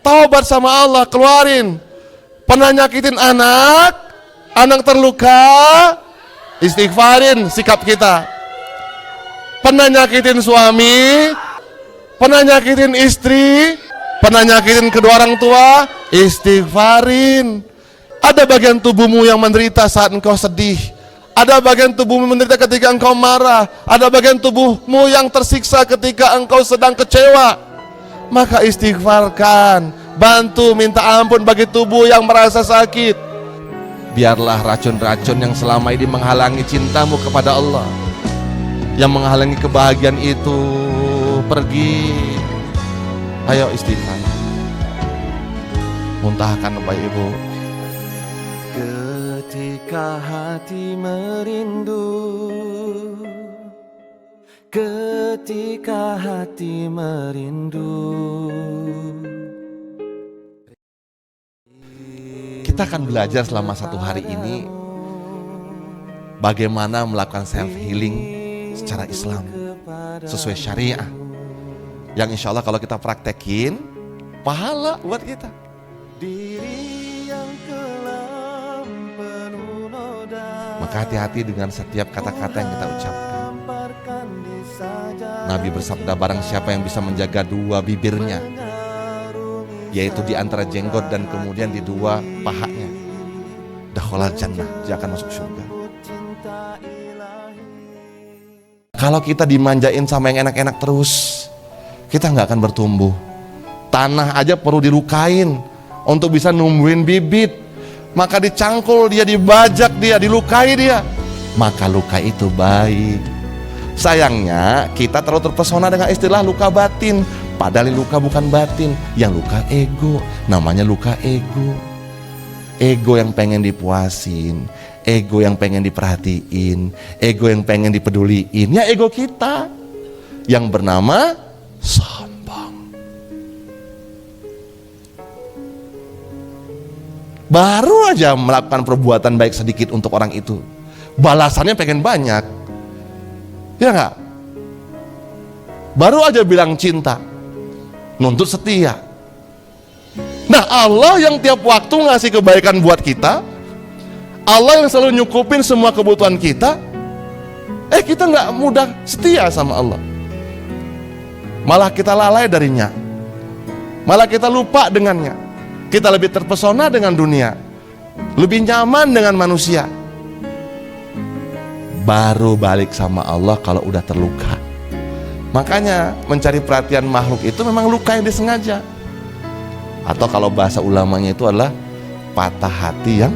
Taubat sama Allah, keluarin. Pernah nyakitin anak, anak terluka, istighfarin sikap kita. Pernah nyakitin suami, pernah nyakitin istri, pernah nyakitin kedua orang tua, istighfarin. Ada bagian tubuhmu yang menderita saat engkau sedih. Ada bagian tubuhmu menderita ketika engkau marah. Ada bagian tubuhmu yang tersiksa ketika engkau sedang kecewa. Maka istighfarkan, bantu minta ampun bagi tubuh yang merasa sakit. Biarlah racun-racun yang selama ini menghalangi cintamu kepada Allah, yang menghalangi kebahagiaan itu pergi. Ayo istighfar. Muntahkan Bapak Ibu. Ketika hati merindu, ketika hati merindu. Kita akan belajar selama 1 hari ini bagaimana melakukan self healing secara Islam sesuai syariah, yang insya Allah kalau kita praktekin pahala buat kita. Maka hati-hati dengan setiap kata-kata yang kita ucapkan. Nabi bersabda, barang siapa yang bisa menjaga 2 bibirnya, yaitu di antara jenggot dan kemudian di 2 pahanya, dakhalal jannah, dia akan masuk surga. Kalau kita dimanjain sama yang enak-enak terus, kita nggak akan bertumbuh. Tanah aja perlu dilukain untuk bisa numbuhin bibit. Maka dicangkul dia, dibajak dia, dilukai dia, maka luka itu baik. Sayangnya kita terlalu terpesona dengan istilah luka batin, padahal luka bukan batin, yang luka ego, namanya luka ego. Ego yang pengen dipuasin, ego yang pengen diperhatiin, ego yang pengen dipeduliin, ya ego kita yang bernama sombong. Baru aja melakukan perbuatan baik sedikit untuk orang itu, balasannya pengen banyak, ya nggak? Baru aja bilang cinta, nuntut setia. Nah, Allah yang tiap waktu ngasih kebaikan buat kita, Allah yang selalu nyukupin semua kebutuhan kita, kita nggak mudah setia sama Allah. Malah kita lalai darinya, malah kita lupa dengannya. Kita lebih terpesona dengan dunia, lebih nyaman dengan manusia. Baru balik sama Allah kalau udah terluka. Makanya mencari perhatian makhluk itu memang luka yang disengaja. Atau kalau bahasa ulamanya itu adalah patah hati yang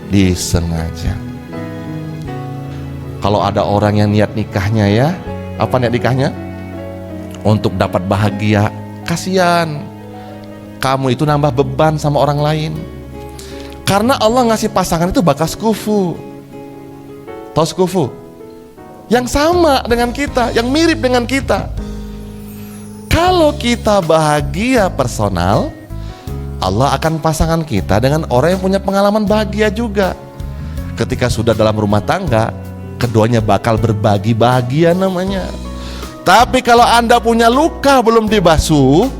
disengaja. Kalau ada orang yang niat nikahnya ya, apa niat nikahnya? Untuk dapat bahagia. Kasihan, kamu itu nambah beban sama orang lain. Karena Allah ngasih pasangan itu bakas kufu. Tahu kufu? Yang sama dengan kita, yang mirip dengan kita. Kalau kita bahagia personal, Allah akan pasangan kita dengan orang yang punya pengalaman bahagia juga. Ketika sudah dalam rumah tangga, keduanya bakal berbagi bahagia namanya. Tapi kalau Anda punya luka belum dibasuh,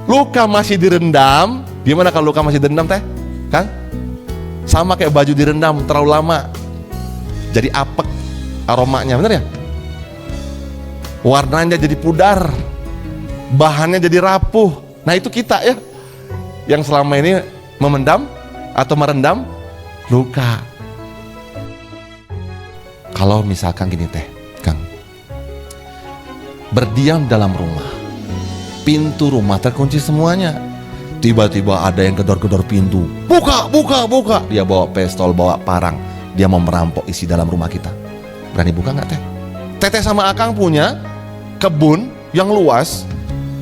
luka masih direndam, gimana kalau luka masih direndam teh? Kang? Sama kayak baju direndam terlalu lama, jadi apek aromanya, bener ya? Warnanya jadi pudar, bahannya jadi rapuh. Nah itu kita ya, yang selama ini memendam atau merendam luka. Kalau misalkan gini teh, Kang, berdiam dalam rumah, pintu rumah terkunci semuanya, tiba-tiba ada yang gedor-gedor pintu, buka, buka, buka. Dia bawa pistol, bawa parang, dia mau merampok isi dalam rumah kita. Berani buka nggak teh? Teteh sama Akang punya kebun yang luas.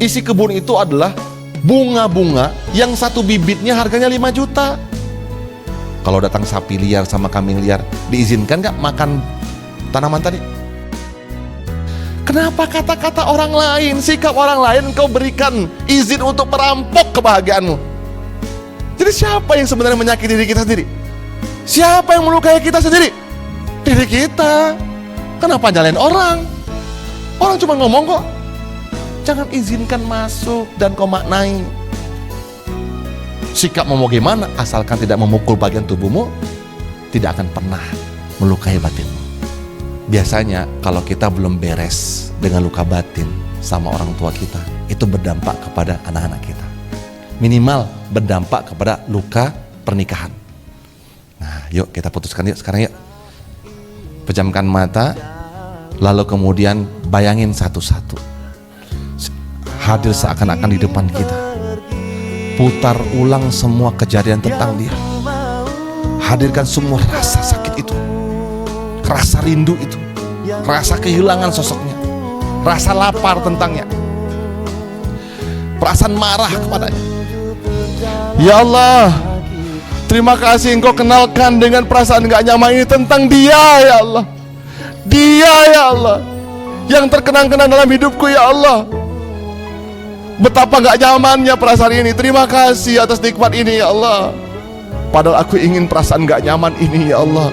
Isi kebun itu adalah bunga-bunga yang satu bibitnya harganya 5 juta. Kalau datang sapi liar sama kambing liar, diizinkan nggak makan tanaman tadi? Kenapa kata-kata orang lain, sikap orang lain kau berikan izin untuk merampok kebahagiaanmu? Jadi siapa yang sebenarnya menyakiti diri kita sendiri? Siapa yang melukai kita sendiri? Diri kita. Kenapa nyalain orang? Orang cuma ngomong kok. Jangan izinkan masuk dan kau maknai. sikap mau bagaimana, asalkan tidak memukul bagian tubuhmu, tidak akan pernah melukai batinmu. Biasanya kalau kita belum beres dengan luka batin sama orang tua kita, itu berdampak kepada anak-anak kita. Minimal berdampak kepada luka pernikahan. Nah, yuk kita putuskan yuk sekarang yuk. Pejamkan mata, lalu kemudian bayangin satu-satu. Hadir seakan-akan di depan kita. Putar ulang semua kejadian tentang dia. Hadirkan semua rasa sakit itu, rasa rindu itu, rasa kehilangan sosoknya, rasa lapar tentangnya, perasaan marah kepadanya. Ya Allah, terima kasih Engkau kenalkan dengan perasaan gak nyaman ini tentang dia ya Allah. Dia ya Allah yang terkenang-kenang dalam hidupku ya Allah. Betapa gak nyamannya perasaan ini. Terima kasih atas nikmat ini ya Allah. Padahal aku ingin perasaan gak nyaman ini ya Allah,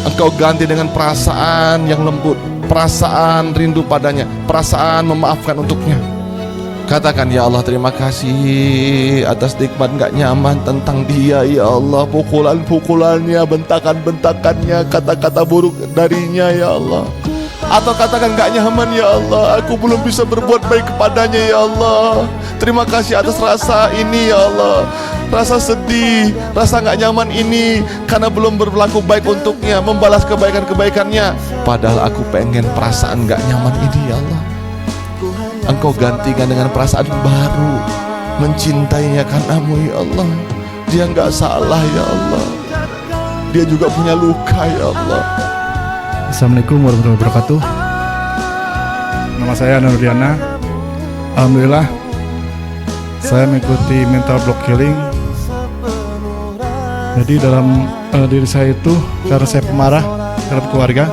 Engkau ganti dengan perasaan yang lembut, perasaan rindu padanya, perasaan memaafkan untuknya. Katakan ya Allah, terima kasih atas nikmat gak nyaman tentang dia ya Allah. Pukulan-pukulannya, bentakan-bentakannya, kata-kata buruk darinya ya Allah. Atau katakan gak nyaman ya Allah, aku belum bisa berbuat baik kepadanya ya Allah. Terima kasih atas rasa ini ya Allah, rasa sedih, rasa gak nyaman ini karena belum berlaku baik untuknya, membalas kebaikan-kebaikannya. Padahal aku pengen perasaan gak nyaman ini ya Allah, Engkau gantikan dengan perasaan baru, mencintainya karenamu ya Allah. Dia gak salah ya Allah, dia juga punya luka ya Allah. Assalamualaikum warahmatullahi wabarakatuh. Nama saya Nurdiana. Alhamdulillah saya mengikuti mental block healing. Jadi dalam diri saya itu, karena saya pemarah dalam keluarga,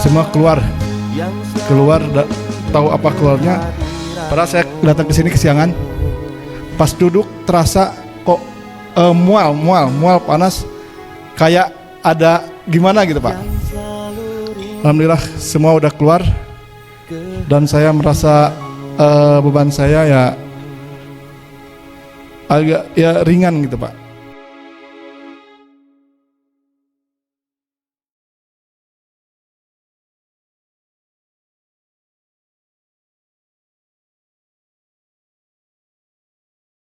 semua keluar, tahu apa keluarnya. Padahal saya datang ke sini kesiangan. Pas duduk terasa kok mual panas, kayak ada gimana gitu Pak. Alhamdulillah semua udah keluar dan saya merasa beban saya ya agak ya ringan gitu Pak.